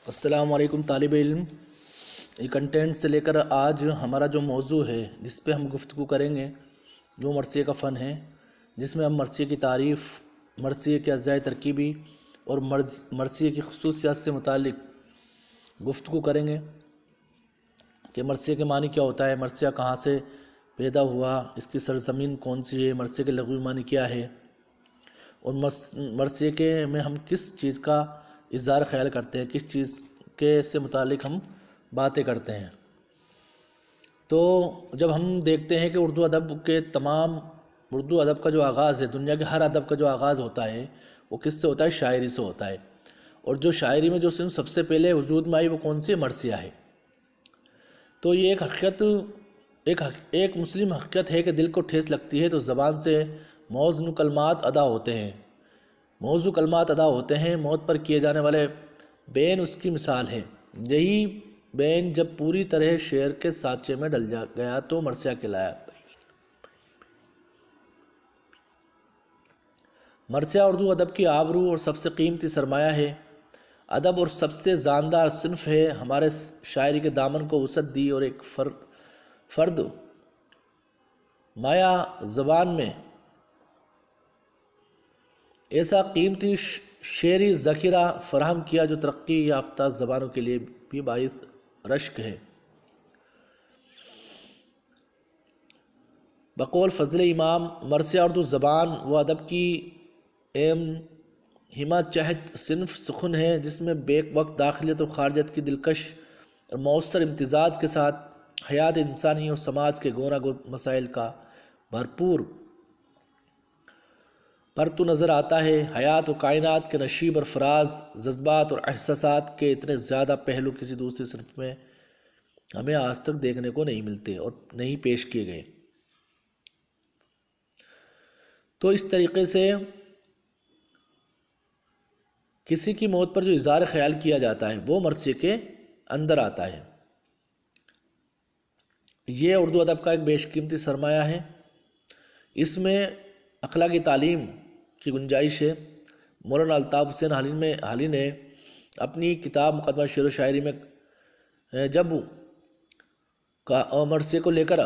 السلام علیکم طالب علم، یہ کنٹینٹ سے لے کر آج ہمارا جو موضوع ہے جس پہ ہم گفتگو کریں گے وہ مرثیے کا فن ہے، جس میں ہم مرثیے کی تعریف، مرثیے کے اجزائے ترکیبی اور مرثیے کی خصوصیات سے متعلق گفتگو کریں گے کہ مرثیے کے معنی کیا ہوتا ہے، مرثیہ کہاں سے پیدا ہوا، اس کی سرزمین کون سی ہے، مرثیے کے لغوی معنی کیا ہے، اور مرثیے کے میں ہم کس چیز کا اظہار خیال کرتے ہیں، کس چیز کے سے متعلق ہم باتیں کرتے ہیں۔ تو جب ہم دیکھتے ہیں کہ اردو ادب کا جو آغاز ہے، دنیا کے ہر ادب کا جو آغاز ہوتا ہے وہ کس سے ہوتا ہے؟ شاعری سے ہوتا ہے، اور جو شاعری میں جو صنف سب سے پہلے وجود میں آئی وہ کون سی؟ مرثیہ ہے۔ تو یہ ایک مسلم حقیقت ہے کہ دل کو ٹھیس لگتی ہے تو زبان سے موزوں کلمات ادا ہوتے ہیں، موت پر کیے جانے والے بین اس کی مثال ہے۔ یہی بین جب پوری طرح شعر کے سانچے میں ڈل گیا تو مرثیہ کہلایا۔ مرثیہ اردو ادب کی آبرو اور سب سے قیمتی سرمایہ ہے، ادب اور سب سے جاندار صنف ہے۔ ہمارے شاعری کے دامن کو وسعت دی اور ایک فرد مایا زبان میں ایسا قیمتی شعری ذخیرہ فراہم کیا جو ترقی یافتہ زبانوں کے لیے بھی باعث رشک ہے۔ بقول فضل امام، مرثیہ اردو زبان و ادب کی اہم ہمہ چہت صنف سخن ہے جس میں بیک وقت داخلیت اور خارجیت کی دلکش اور مؤثر امتزاج کے ساتھ حیات انسانی اور سماج کے گونا گو مسائل کا بھرپور پرتو نظر آتا ہے۔ حیات و کائنات کے نشیب اور فراز جذبات اور احساسات کے اتنے زیادہ پہلو کسی دوسری صنف میں ہمیں آج تک دیکھنے کو نہیں ملتے اور نہیں پیش کیے گئے۔ تو اس طریقے سے کسی کی موت پر جو اظہار خیال کیا جاتا ہے وہ مرثیے کے اندر آتا ہے۔ یہ اردو ادب کا ایک بیش قیمتی سرمایہ ہے، اس میں اخلاقی تعلیم کی گنجائش ہے۔ مولانا الطاف حسین حالی نے اپنی کتاب مقدمہ شعر و شاعری میں جب مرثیے کو لے کر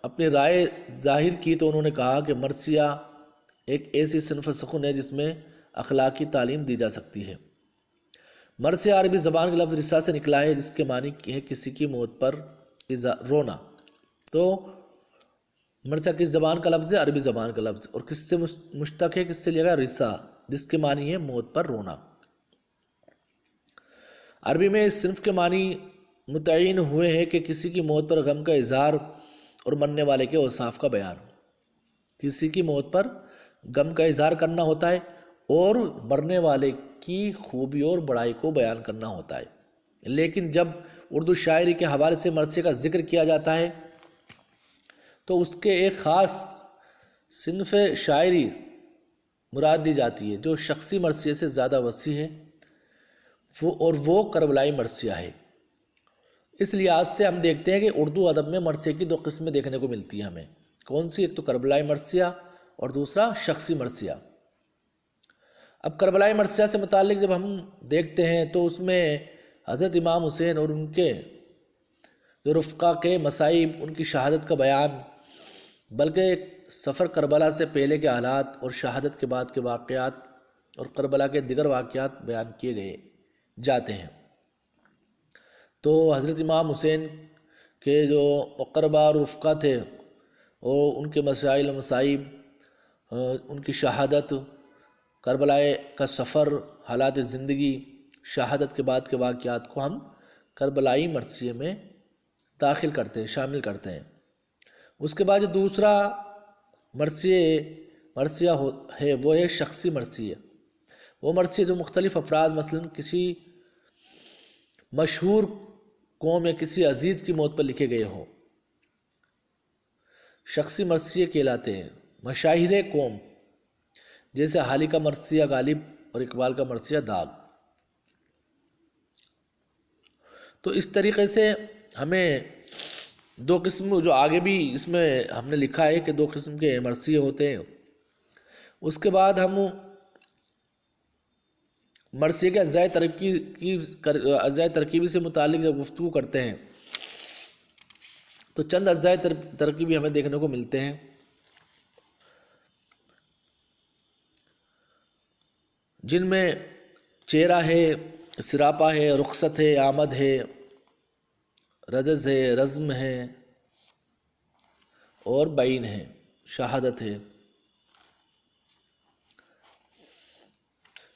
اپنی رائے ظاہر کی تو انہوں نے کہا کہ مرثیہ ایک ایسی صنف سخن ہے جس میں اخلاقی تعلیم دی جا سکتی ہے۔ مرثیہ عربی زبان کے لفظ رثا سے نکلا ہے جس کے معنی ہے کسی کی موت پر رونا۔ تو مرثیہ کس زبان کا لفظ ہے؟ عربی زبان کا لفظ، اور کس سے مشتق ہے؟ کس سے لیا گیا؟ رثا، جس کے معنی ہے موت پر رونا۔ عربی میں اس صنف کے معنی متعین ہوئے ہیں کہ کسی کی موت پر غم کا اظہار اور مرنے والے کے اوصاف کا بیان۔ کسی کی موت پر غم کا اظہار کرنا ہوتا ہے اور مرنے والے کی خوبی اور بڑائی کو بیان کرنا ہوتا ہے۔ لیکن جب اردو شاعری کے حوالے سے مرثیے کا ذکر کیا جاتا ہے تو اس کے ایک خاص صنف شاعری مراد دی جاتی ہے جو شخصی مرثیے سے زیادہ وسیع ہے، وہ کربلائی مرثیہ ہے۔ اس لحاظ سے ہم دیکھتے ہیں کہ اردو ادب میں مرثیے کی دو قسمیں دیکھنے کو ملتی ہیں ہمیں۔ کون سی؟ ایک تو کربلائی مرثیہ اور دوسرا شخصی مرثیہ۔ اب کربلائی مرثیہ سے متعلق جب ہم دیکھتے ہیں تو اس میں حضرت امام حسین اور ان کے جو رفقا کے مصائب، ان کی شہادت کا بیان، بلکہ سفر کربلا سے پہلے کے حالات اور شہادت کے بعد کے واقعات اور کربلا کے دیگر واقعات بیان کیے جاتے ہیں۔ تو حضرت امام حسین کے جو اقربا اور رفقا تھے اور ان کے مسائل و مصائب، ان کی شہادت، کربلا کا سفر، حالات زندگی، شہادت کے بعد کے واقعات کو ہم کربلائی مرثیے میں داخل کرتے ہیں، شامل کرتے ہیں۔ اس کے بعد جو دوسرا مرثیہ ہے وہ ہے شخصی مرثیہ۔ وہ مرثیہ جو مختلف افراد، مثلا کسی مشہور قوم یا کسی عزیز کی موت پر لکھے گئے ہوں، شخصی مرثیے کہلاتے ہیں۔ مشاہیر قوم جیسے حالی کا مرثیہ غالب اور اقبال کا مرثیہ داغ۔ تو اس طریقے سے ہمیں دو قسم، جو آگے بھی اس میں ہم نے لکھا ہے کہ دو قسم کے مرثیے ہوتے ہیں۔ اس کے بعد ہم مرثیے کے اجزائے ترکیبی سے متعلق جب گفتگو کرتے ہیں تو چند اجزائے ترکیبی ہمیں دیکھنے کو ملتے ہیں، جن میں چہرہ ہے، سراپا ہے، رخصت ہے، آمد ہے، رجز ہے، رزم ہے اور بعین ہے، شہادت ہے۔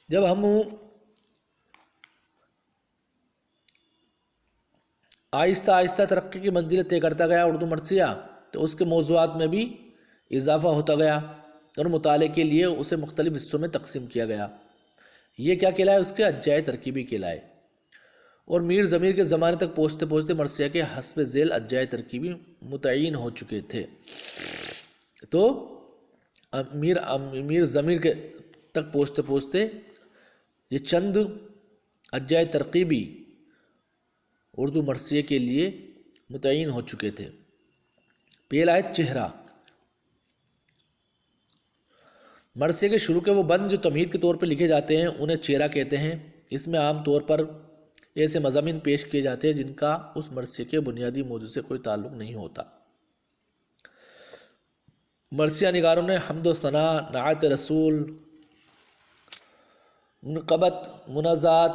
جب ہم آہستہ آہستہ ترقی کی منزلیں طے کرتا گیا اردو مرثیہ، تو اس کے موضوعات میں بھی اضافہ ہوتا گیا اور مطالعے کے لیے اسے مختلف حصوں میں تقسیم کیا گیا۔ یہ کیا کہلائے؟ اس کے اجزائے ترکیبی کہلائے، اور میر ضمیر کے زمانے تک پہنچتے پہنچتے مرثیہ کے حسب ذیل اجزائے ترکیبی متعین ہو چکے تھے۔ تو میر ضمیر کے تک پہنچتے پہنچتے یہ چند اجزائے ترکیبی اردو مرثیے کے لیے متعین ہو چکے تھے۔ پہلا ہے چہرہ۔ مرثیے کے شروع کے وہ بند جو تمہید کے طور پر لکھے جاتے ہیں انہیں چہرہ کہتے ہیں۔ اس میں عام طور پر ایسے مضامین پیش کیے جاتے ہیں جن کا اس مرثیے کے بنیادی موضوع سے کوئی تعلق نہیں ہوتا۔ مرثیہ نگاروں نے حمد و ثنا، نعت رسول، منقبت، منازعات،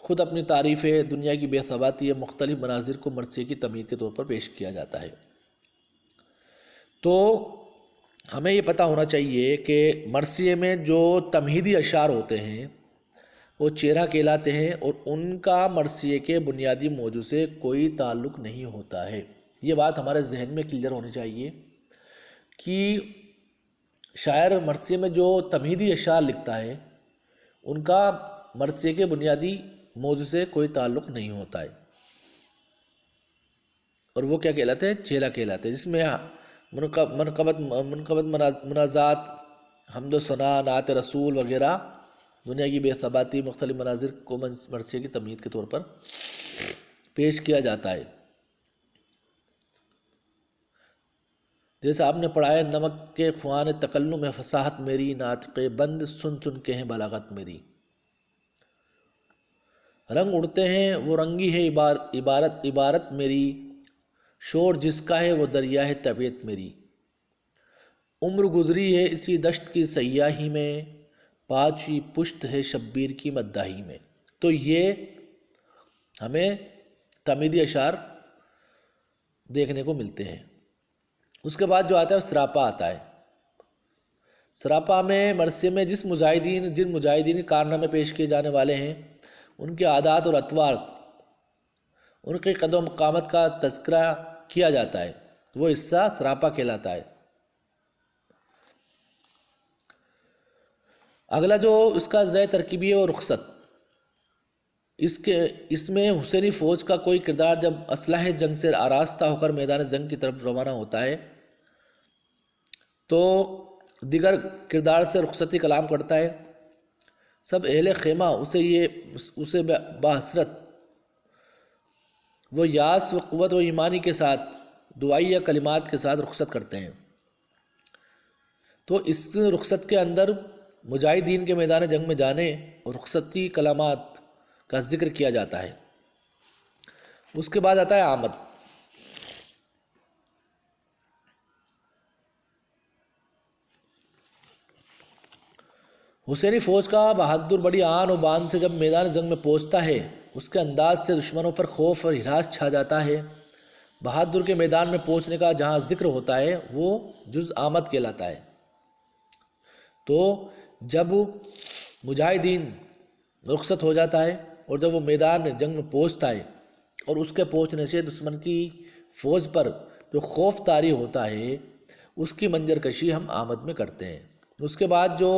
خود اپنی تعریفیں، دنیا کی بے ثباتی، مختلف مناظر کو مرثیے کی تمہید کے طور پر پیش کیا جاتا ہے۔ تو ہمیں یہ پتہ ہونا چاہیے کہ مرثیے میں جو تمہیدی اشعار ہوتے ہیں وہ چہرہ کہلاتے ہیں اور ان کا مرثیے کے بنیادی موضوع سے کوئی تعلق نہیں ہوتا ہے۔ یہ بات ہمارے ذہن میں کلیئر ہونی چاہیے کہ شاعر مرثیے میں جو تمہیدی اشعار لکھتا ہے ان کا مرثیے کے بنیادی موضوع سے کوئی تعلق نہیں ہوتا ہے، اور وہ کیا کہلاتے ہیں؟ چہرہ کہلاتے ہیں، جس میں منقبت، منازعات، حمد و ثنا، نعت رسول وغیرہ، دنیا کی بے ثباتی، مختلف مناظر کو مرثیے کی تمہید کے طور پر پیش کیا جاتا ہے۔ جیسے آپ نے پڑھا ہے، نمک کے خوان تکلم ہے فصاحت میری، ناطق بند سن سن کے ہیں بلاغت میری۔ رنگ اڑتے ہیں وہ رنگی ہے عبارت میری، شور جس کا ہے وہ دریا ہے طبیعت میری۔ عمر گزری ہے اسی دشت کی سیاہی میں، پانچویں پشت ہے شبیر کی مداحی میں۔ تو یہ ہمیں تمہیدی اشعار دیکھنے کو ملتے ہیں۔ اس کے بعد جو آتا ہے وہ سراپا آتا ہے۔ سراپا میں مرثیے میں جن مجاہدین کارنامے پیش کیے جانے والے ہیں ان کے عادات اور اطوار، ان کے قدر و مقامت کا تذکرہ کیا جاتا ہے، وہ حصہ سراپا کہلاتا ہے۔ اگلا جو اس کا اجزائے ترکیبی ہے وہ رخصت۔ اس میں حسینی فوج کا کوئی کردار جب اسلحہ جنگ سے آراستہ ہو کر میدان جنگ کی طرف روانہ ہوتا ہے تو دیگر کردار سے رخصتی کلام کرتا ہے۔ سب اہل خیمہ اسے بحسرت وہ یاس و قوت و ایمانی کے ساتھ دعائیہ کلمات کے ساتھ رخصت کرتے ہیں۔ تو اس رخصت کے اندر مجاہدین کے میدان جنگ میں جانے اور رخصتی کلمات کا ذکر کیا جاتا ہے۔ اس کے بعد آتا ہے آمد۔ حسینی فوج کا بہادر بڑی آن و بان سے جب میدان جنگ میں پہنچتا ہے اس کے انداز سے دشمنوں پر خوف اور ہراس چھا جاتا ہے۔ بہادر کے میدان میں پہنچنے کا جہاں ذکر ہوتا ہے وہ جز آمد کہلاتا ہے۔ تو جب مجاہدین رخصت ہو جاتا ہے اور جب وہ میدان جنگ میں پہنچتا ہے اور اس کے پہنچنے سے دشمن کی فوج پر جو خوف طاری ہوتا ہے اس کی منظر کشی ہم آمد میں کرتے ہیں۔ اس کے بعد جو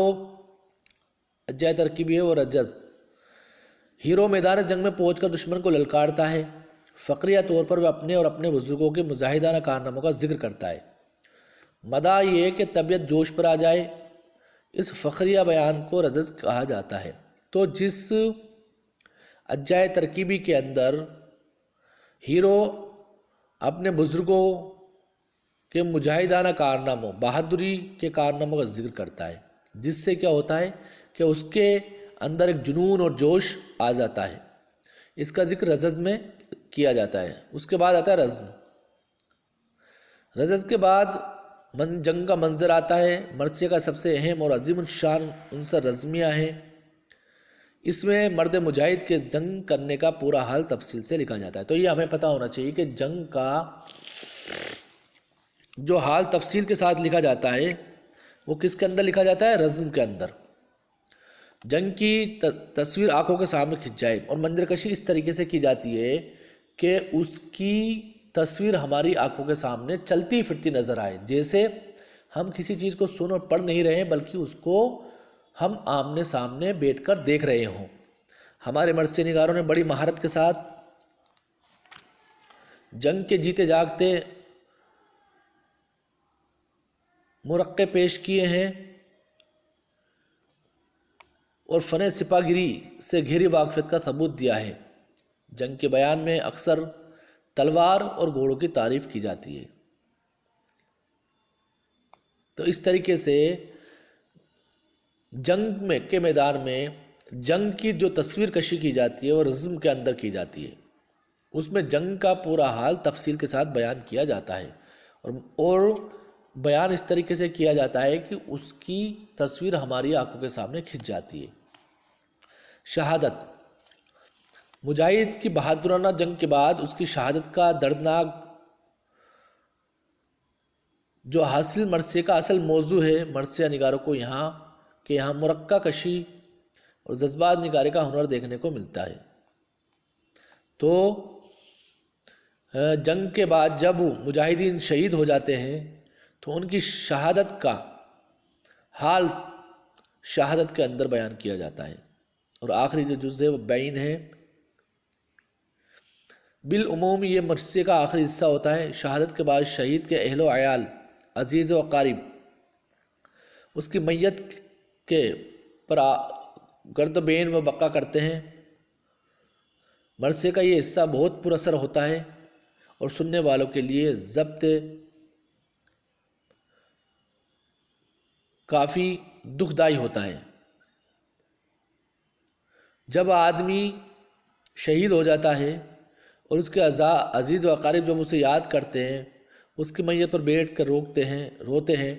اجزائے ترکیبی ہے وہ رجز۔ ہیرو میدان جنگ میں پہنچ کر دشمن کو للکارتا ہے، فقریہ طور پر وہ اپنے اور اپنے بزرگوں کے مجاہدانہ کارناموں کا ذکر کرتا ہے۔ مدعا یہ کہ طبیعت جوش پر آ جائے، اس فخریہ بیان کو رجز کہا جاتا ہے۔ تو جس اجزائے ترکیبی کے اندر ہیرو اپنے بزرگوں کے مجاہدانہ کارناموں، بہادری کے کارناموں کا ذکر کرتا ہے، جس سے کیا ہوتا ہے کہ اس کے اندر ایک جنون اور جوش آ جاتا ہے. اس کا ذکر رزز میں کیا جاتا ہے. اس کے بعد آتا ہے رزم. رزز کے بعد جنگ کا منظر آتا ہے. مرثیہ کا سب سے اہم اور عظیم الشان عنصر رزمیہ ہے. اس میں مرد مجاہد کے جنگ کرنے کا پورا حال تفصیل سے لکھا جاتا ہے. تو یہ ہمیں پتہ ہونا چاہیے کہ جنگ کا جو حال تفصیل کے ساتھ لکھا جاتا ہے وہ کس کے اندر لکھا جاتا ہے؟ رزم کے اندر. جنگ کی تصویر آنکھوں کے سامنے کھنچ جائے اور منظر کشی اس طریقے سے کی جاتی ہے کہ اس کی تصویر ہماری آنکھوں کے سامنے چلتی پھرتی نظر آئے، جیسے ہم کسی چیز کو سن اور پڑھ نہیں رہے ہیں بلکہ اس کو ہم آمنے سامنے بیٹھ کر دیکھ رہے ہوں. ہمارے مرثیہ نگاروں نے بڑی مہارت کے ساتھ جنگ کے جیتے جاگتے مرقع پیش کیے ہیں اور فن سپاہ گیری سے گہری واقفیت کا ثبوت دیا ہے. جنگ کے بیان میں اکثر تلوار اور گھوڑوں کی تعریف کی جاتی ہے. تو اس طریقے سے جنگ میں کے میدان میں جنگ کی جو تصویر کشی کی جاتی ہے وہ رزم کے اندر کی جاتی ہے. اس میں جنگ کا پورا حال تفصیل کے ساتھ بیان کیا جاتا ہے اور بیان اس طریقے سے کیا جاتا ہے کہ اس کی تصویر ہماری آنکھوں کے سامنے کھنچ جاتی ہے. شہادت. مجاہد کی بہادرانہ جنگ کے بعد اس کی شہادت کا دردناک جو حاصل مرثیے کا اصل موضوع ہے. مرثیہ نگاروں کو یہاں مرقع کشی اور جذبات نگاری کا ہنر دیکھنے کو ملتا ہے. تو جنگ کے بعد جب مجاہدین شہید ہو جاتے ہیں تو ان کی شہادت کا حال شہادت کے اندر بیان کیا جاتا ہے. اور آخری جو جز ہے وہ بین ہے. بالعموم یہ مرثیے کا آخری حصہ ہوتا ہے. شہادت کے بعد شہید کے اہل و عیال، عزیز و اقارب اس کی میت کے پر گرد و بین و بقا کرتے ہیں. مرثیے کا یہ حصہ بہت پر اثر ہوتا ہے اور سننے والوں کے لیے ضبط کافی دکھ دائی ہوتا ہے. جب آدمی شہید ہو جاتا ہے اور اس کے عزیز و اقارب جب اسے یاد کرتے ہیں، اس کی میت پر بیٹھ کر روتے ہیں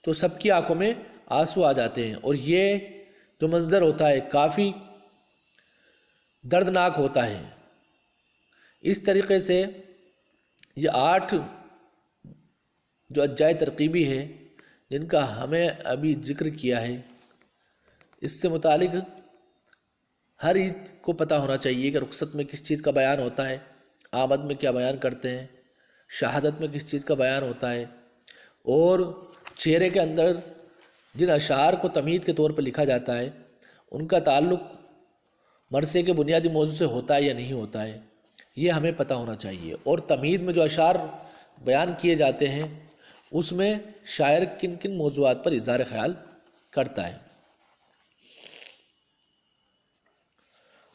تو سب کی آنکھوں میں آنسو آ جاتے ہیں. اور یہ جو منظر ہوتا ہے کافی دردناک ہوتا ہے. اس طریقے سے یہ 8 جو اجزائے ترکیبی ہے جن کا ہمیں ابھی ذکر کیا ہے، اس سے متعلق ہر ایک کو پتہ ہونا چاہیے کہ رخصت میں کس چیز کا بیان ہوتا ہے، آمد میں کیا بیان کرتے ہیں، شہادت میں کس چیز کا بیان ہوتا ہے، اور چہرے کے اندر جن اشعار کو تمہید کے طور پر لکھا جاتا ہے ان کا تعلق مرثیے کے بنیادی موضوع سے ہوتا ہے یا نہیں ہوتا ہے، یہ ہمیں پتہ ہونا چاہیے. اور تمہید میں جو اشعار بیان کیے جاتے ہیں اس میں شاعر کن کن موضوعات پر اظہار خیال کرتا ہے.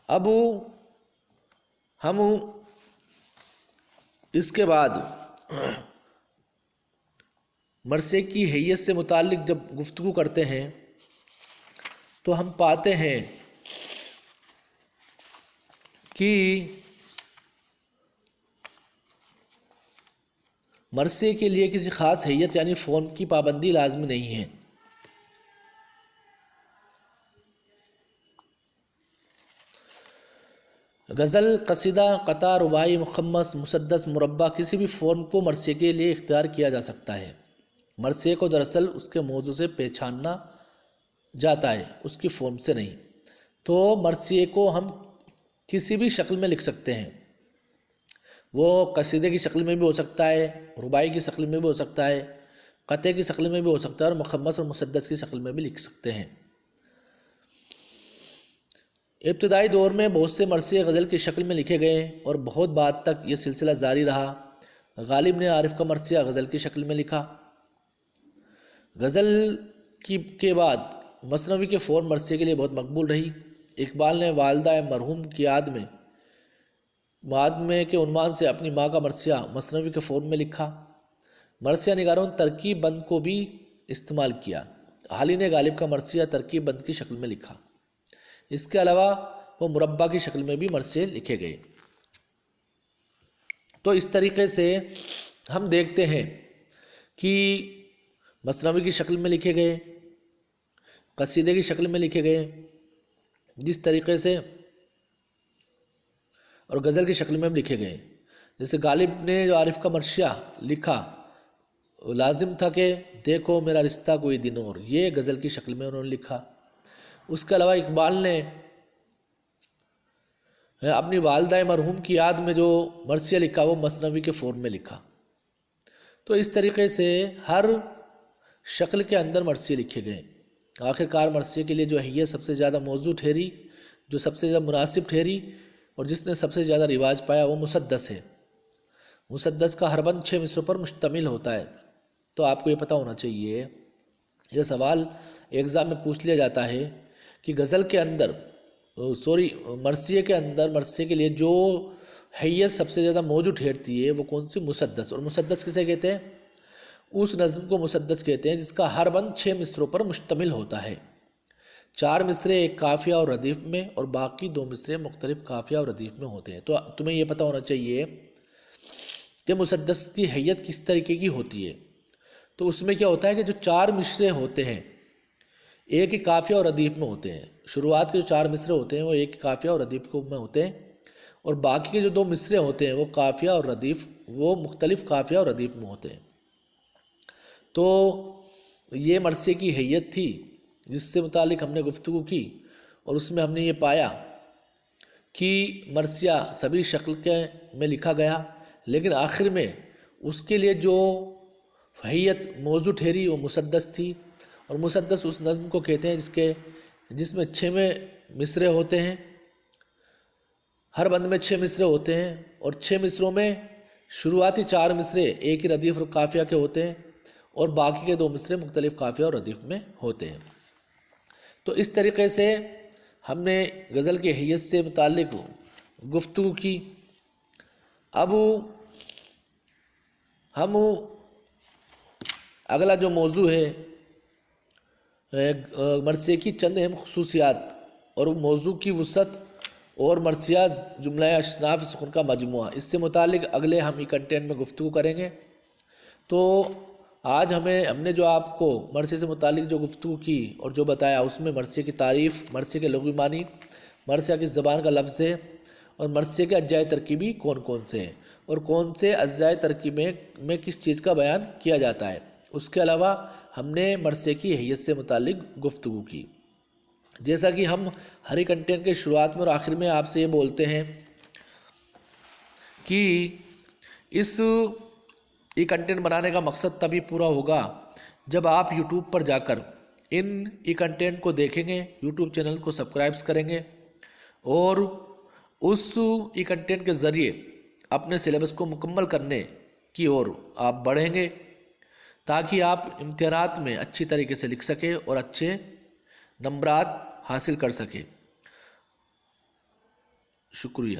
اب ہم اس کے بعد مرثیے کی حیثیت سے متعلق جب گفتگو کرتے ہیں تو ہم پاتے ہیں کہ مرثیے کے لیے کسی خاص حیثیت یعنی فارم کی پابندی لازمی نہیں ہے. غزل، قصیدہ، قطع، رباعی، مخمس، مسدس، مربع کسی بھی فارم کو مرثیے کے لیے اختیار کیا جا سکتا ہے. مرثیے کو دراصل اس کے موضوع سے پہچاننا جاتا ہے، اس کی فارم سے نہیں. تو مرثیے کو ہم کسی بھی شکل میں لکھ سکتے ہیں. وہ قصیدے کی شکل میں بھی ہو سکتا ہے، رباعی کی شکل میں بھی ہو سکتا ہے، قطع کی شکل میں بھی ہو سکتا ہے، اور مخمس اور مسدس کی شکل میں بھی لکھ سکتے ہیں. ابتدائی دور میں بہت سے مرثیے غزل کی شکل میں لکھے گئے اور بہت بعد تک یہ سلسلہ جاری رہا. غالب نے عارف کا مرثیہ غزل کی شکل میں لکھا. غزل کے بعد مثنوی کے فارم مرثیے کے لیے بہت مقبول رہی. اقبال نے والدہ مرحوم کی یاد میں کے عنوان سے اپنی ماں کا مرثیہ مثنوی کے فارم میں لکھا. مرثیہ نگاروں نے ترکیب بند کو بھی استعمال کیا. حالی نے غالب کا مرثیہ ترکیب بند کی شکل میں لکھا. اس کے علاوہ وہ مربع کی شکل میں بھی مرثیے لکھے گئے۔ تو اس طریقے سے ہم دیکھتے ہیں کہ مثنوی کی شکل میں لکھے گئے، قصیدے کی شکل میں لکھے گئے، جس طریقے سے اور غزل کی شکل میں بھی لکھے گئے۔ جیسے غالب نے جو عارف کا مرثیہ لکھا، لازم تھا کہ دیکھو میرا رشتہ کوئی دن اور، یہ غزل کی شکل میں انہوں نے لکھا۔ اس کے علاوہ اقبال نے اپنی والدہ مرحوم کی یاد میں جو مرثیہ لکھا وہ مثنوی کے فارم میں لکھا۔ تو اس طریقے سے ہر شکل کے اندر مرثیے لکھے گئے۔ آخر کار مرثیے کے لیے جو ہے یہ سب سے زیادہ موضوع ٹھہری، جو سب سے زیادہ مناسب ٹھہری اور جس نے سب سے زیادہ رواج پایا وہ مسدس ہے۔ مسدس کا ہر بند 6 مصروں پر مشتمل ہوتا ہے۔ تو آپ کو یہ پتہ ہونا چاہیے، یہ سوال ایگزام میں پوچھ لیا جاتا ہے کہ غزل کے اندر مرثیے کے اندر مرثیے کے لیے جو حیث سب سے زیادہ موضوع ٹھہرتی ہے وہ کون سی؟ مسدس۔ اور مسدس کسے کہتے ہیں؟ اس نظم کو مسدس کہتے ہیں جس کا ہر بند 6 مصروں پر مشتمل ہوتا ہے۔ 4 مصرے ایک قافیہ اور ردیف میں اور باقی 2 مصرے مختلف قافیہ اور ردیف میں ہوتے ہیں۔ تو تمہیں یہ پتہ ہونا چاہیے کہ مسدس کی حیت کس طریقے کی ہوتی ہے۔ تو اس میں کیا ہوتا ہے کہ جو 4 مصرے ہوتے ہیں ایک ہی قافیہ اور ردیف میں ہوتے ہیں۔ شروعات کے جو 4 مصرے ہوتے ہیں وہ ایک ہی قافیہ اور ردیف میں ہوتے ہیں، اور باقی کے جو 2 مصرے ہوتے ہیں وہ قافیہ اور ردیف، وہ مختلف قافیہ اور ردیف میں ہوتے ہیں۔ تو یہ مرثیے کی حیت تھی جس سے متعلق ہم نے گفتگو کی، اور اس میں ہم نے یہ پایا کہ مرثیہ سبھی شکل میں لکھا گیا، لیکن آخر میں اس کے لیے جو حیت موضوع ٹھہری وہ مسدس تھی۔ اور مسدس اس نظم کو کہتے ہیں جس میں 6 مصرے ہوتے ہیں، ہر بند میں 6 مصرے ہوتے ہیں، اور 6 مصروں میں شروعاتی 4 مصرے ایک ہی ردیف اور قافیہ کے ہوتے ہیں، اور باقی کے 2 مصرے مختلف قافیہ اور ردیف میں ہوتے ہیں۔ تو اس طریقے سے ہم نے غزل کی حیت سے متعلق گفتگو کی۔ اب ہم اگلا جو موضوع ہے مرثیے کی چند اہم خصوصیات اور موضوع کی وسعت اور مرثیہ جملہ اشناف سخن کا مجموعہ، اس سے متعلق اگلے ہم کنٹینٹ میں گفتگو کریں گے۔ تو آج ہم نے جو آپ کو مرثیے سے متعلق جو گفتگو کی اور جو بتایا، اس میں مرثیے کی تعریف، مرثیے کے لغوی معنی، مرثیہ کس زبان کا لفظ ہے، اور مرثیے کے اجزائے ترکیبی کون کون سے ہیں، اور کون سے اجزائے ترکیب میں کس چیز کا بیان کیا جاتا ہے۔ اس کے علاوہ ہم نے مرثیے کی حیت سے متعلق گفتگو کی۔ جیسا کہ ہم ہر ایک کنٹینٹ کے شروعات میں اور آخر میں آپ سے یہ بولتے ہیں کہ اس کنٹینٹ بنانے کا مقصد تبھی پورا ہوگا جب آپ یوٹیوب پر جا کر ان کنٹینٹ کو دیکھیں گے، یوٹیوب چینل کو سبسکرائب کریں گے، اور اس کنٹینٹ کے ذریعے اپنے سلیبس کو مکمل کرنے کی اور آپ بڑھیں گے، تاکہ آپ امتحانات میں اچھی طریقے سے لکھ سکیں اور اچھے نمبرات حاصل کر سکیں۔ شکریہ۔